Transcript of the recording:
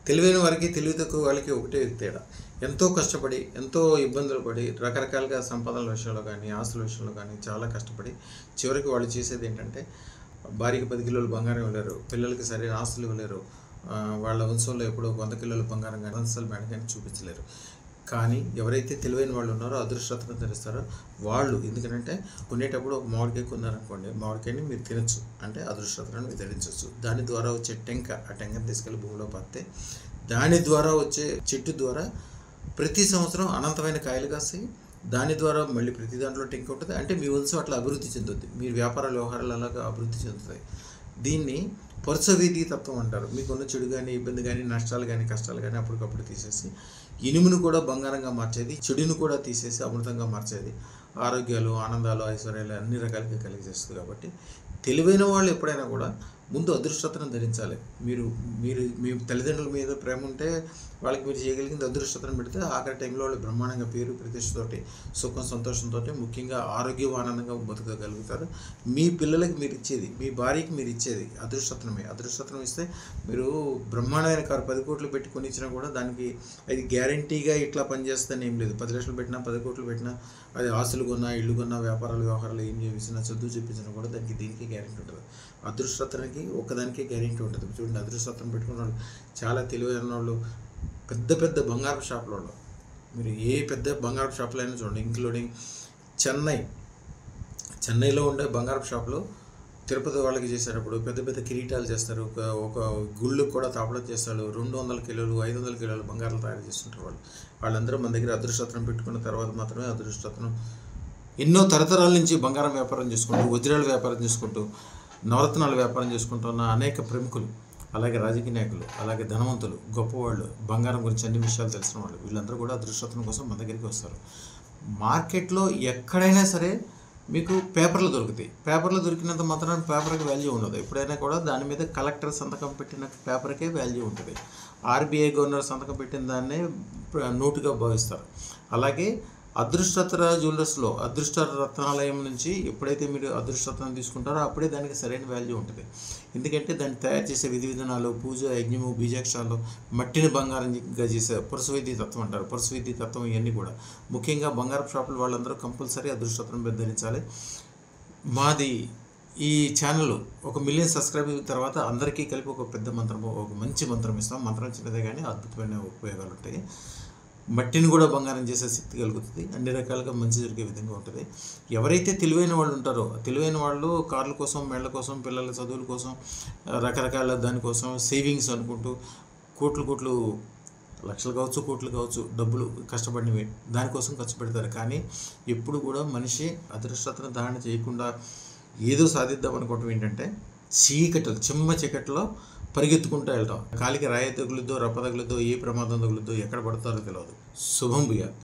తెలివైన వారికి తెలివి తక్కువ వాళ్ళకి ఒకటే తేడా. ఎంతో కష్టపడి, ఎంతో ఇబ్బందులు పడి, రకరకాలుగా సంపాదనల విషయంలో కానీ, ఆస్తుల విషయంలో కానీ చాలా కష్టపడి చివరికి వాళ్ళు చేసేది ఏంటంటే భార్యకి 10 కిలోలు బంగారం ఇవ్వలేరు, పిల్లలకి సరైన ఆస్తులు ఇవ్వలేరు, వాళ్ళ వంశంలో ఎప్పుడో 100 కిలోల బంగారం కానీ అసలు మేడ కానీ చూపించలేరు. కానీ ఎవరైతే తెలివైన వాళ్ళు ఉన్నారో, అదృష్టరత్నం ధరిస్తారో వాళ్ళు, ఎందుకంటే కొనేటప్పుడు ఒక మామిడికాయ కొన్నారనుకోండి, మామిడికాయని మీరు తినచ్చు, అంటే అదృష్టరత్నాన్ని మీరు ధరించవచ్చు. దాని ద్వారా వచ్చే టెంక, ఆ టెంకని తీసుకెళ్ళి భూమిలో పడితే దాని ద్వారా వచ్చే చెట్టు ద్వారా ప్రతి సంవత్సరం అనంతమైన కాయలు కాస్తాయి. దాని ద్వారా మళ్ళీ ప్రతి దాంట్లో టెంక ఉంటుంది. అంటే మీ వంశం అట్లా అభివృద్ధి చెందుతుంది, మీ వ్యాపారాల వ్యవహారాలు అలాగా అభివృద్ధి చెందుతాయి. దీన్ని పరుసవేది తత్వం అంటారు. మీకున్న చెడు కానీ, ఇబ్బంది కానీ, నష్టాలు కానీ, కష్టాలు కానీ అప్పటికప్పుడు తీసేసి ఇనుమును కూడా బంగారంగా మార్చేది, చెడును కూడా తీసేసి అమృతంగా మార్చేది, ఆరోగ్యాలు, ఆనందాలు, ఐశ్వర్యాలు అన్ని రకాలుగా కలిగజేస్తుంది. కాబట్టి తెలివైన వాళ్ళు ఎప్పుడైనా కూడా ముందు అదృష్టతను ధరించాలి. మీరు మీరు మీ తల్లిదండ్రుల మీద ప్రేమ ఉంటే వాళ్ళకి మీరు చేయగలిగింది అదృష్టతను పెడితే ఆఖరి టైంలో వాళ్ళు బ్రహ్మాండంగా పేరు ప్రతిష్టతోటి, సుఖం సంతోషంతో, ముఖ్యంగా ఆరోగ్యవానందంగా బతకగలుగుతారు. మీ పిల్లలకి మీరు ఇచ్చేది, మీ భార్యకి మీరు ఇచ్చేది అదృష్టతనమే. అదృష్టతనం ఇస్తే మీరు బ్రహ్మాండమైన కారు 10 కోట్లు పెట్టి కొని ఇచ్చినా కూడా దానికి అది గ్యారంటీగా ఇట్లా పనిచేస్తుందని ఏం లేదు. 10 లక్షలు పెట్టినా, 10 కోట్లు పెట్టినా, అది ఆస్తులు కొన్నా, ఇల్లు కొన్నా, వ్యాపారాలు వ్యవహారాలు ఏం చేసినా, చదువు చెప్పించినా కూడా దానికి దీనికి గ్యారెంటీ ఉంటుంది. అదృష్టతనికి ఒక్కదానికే గ్యారెంటీ ఉంటుంది. చూడండి, అదృష్టతను పెట్టుకున్న వాళ్ళు చాలా తెలివైన వాళ్ళు, పెద్ద పెద్ద బంగారపు షాపుల వాళ్ళు, మీరు ఏ పెద్ద బంగారపు షాపులు అయినా చూడండి, ఇంక్లూడింగ్ చెన్నైలో ఉండే బంగారపు షాపులో తిరుపతి వాళ్ళకి చేసేటప్పుడు పెద్ద పెద్ద కిరీటాలు చేస్తారు, ఒక గుళ్ళకు కూడా తాపడం చేస్తారు. 200 కిలోలు, 500 కిలోలు బంగారాలు తయారు చేస్తుంటారు వాళ్ళందరూ మన దగ్గర అదృష్టతనం పెట్టుకున్న తర్వాత మాత్రమే అదృష్టతనం. ఎన్నో తరతరాల నుంచి బంగారం వ్యాపారం చేసుకుంటూ, వజ్రాల వ్యాపారం చేసుకుంటూ, నవరత్నాల వ్యాపారం చేసుకుంటున్న అనేక ప్రముఖులు, అలాగే రాజకీయ నాయకులు, అలాగే ధనవంతులు, గొప్పవాళ్ళు, బంగారం గురించి అన్ని విషయాలు తెలిసిన వాళ్ళు, వీళ్ళందరూ కూడా అదృష్టతనం కోసం మన దగ్గరికి వస్తారు. మార్కెట్లో ఎక్కడైనా సరే మీకు పేపర్లు దొరుకుతాయి. పేపర్లు దొరికినంత మాత్రం పేపర్కి వాల్యూ ఉండదు. ఎప్పుడైనా కూడా దాని మీద కలెక్టర్ సంతకం పెట్టిన పేపర్కే వాల్యూ ఉంటుంది. ఆర్బీఐ గవర్నర్ సంతకం పెట్టిన దాన్నే నోటుగా భావిస్తారు. అలాగే అదృష్టతర జ్యువెలర్స్లో, అదృష్ట రత్నాలయం నుంచి ఎప్పుడైతే మీరు అదృష్టతనం తీసుకుంటారో అప్పుడే దానికి సరైన వాల్యూ ఉంటుంది. ఎందుకంటే దాన్ని తయారు చేసే విధి విధానాలు, పూజ, యజ్ఞము, బీజాక్షరాలు, మట్టిని బంగారంగా చేసే పరుసవేది తత్వం అంటారు. పరుసవేది తత్వం ఇవన్నీ కూడా ముఖ్యంగా బంగారపు షాపుల వాళ్ళందరూ కంపల్సరీ అదృష్టతనం ధరించాలి. మాది ఈ ఛానల్ 1 మిలియన్ సబ్స్క్రైబర్ తర్వాత అందరికీ కలిపి ఒక పెద్ద మంత్రము, ఒక మంచి మంత్రం ఇస్తాం. మంత్రం చిన్నదే కానీ అద్భుతమైన ఉపయోగాలు ఉంటాయి. మట్టిని కూడా బంగారం చేసే శక్తి కలుగుతుంది. అన్ని రకాలుగా మంచి జరిగే విధంగా ఉంటుంది. ఎవరైతే తెలివైన వాళ్ళు ఉంటారో, తెలివైన వాళ్ళు కార్ల కోసం, మేళ్ల కోసం, పిల్లల చదువుల కోసం, రకరకాల దానికోసం సేవింగ్స్ అనుకుంటూ కోట్లు లక్షలు కావచ్చు, కోట్లు కావచ్చు, డబ్బులు కష్టపడినవి దానికోసం ఖర్చు పెడతారు. కానీ ఎప్పుడు కూడా మనిషి అదృష్టతను ధారణ చేయకుండా ఏదో సాధిద్దాం అనుకోవటం ఏంటంటే చిమ్మ చీకట్లో పరిగెత్తుకుంటూ వెళ్తాం. కాలికి రాయి తగులుద్దో, రప్ప తగులుద్దో, ఏ ప్రమాదం తగులుద్దో, ఎక్కడ పడతారో తెలియదు. శుభం భూయాత్.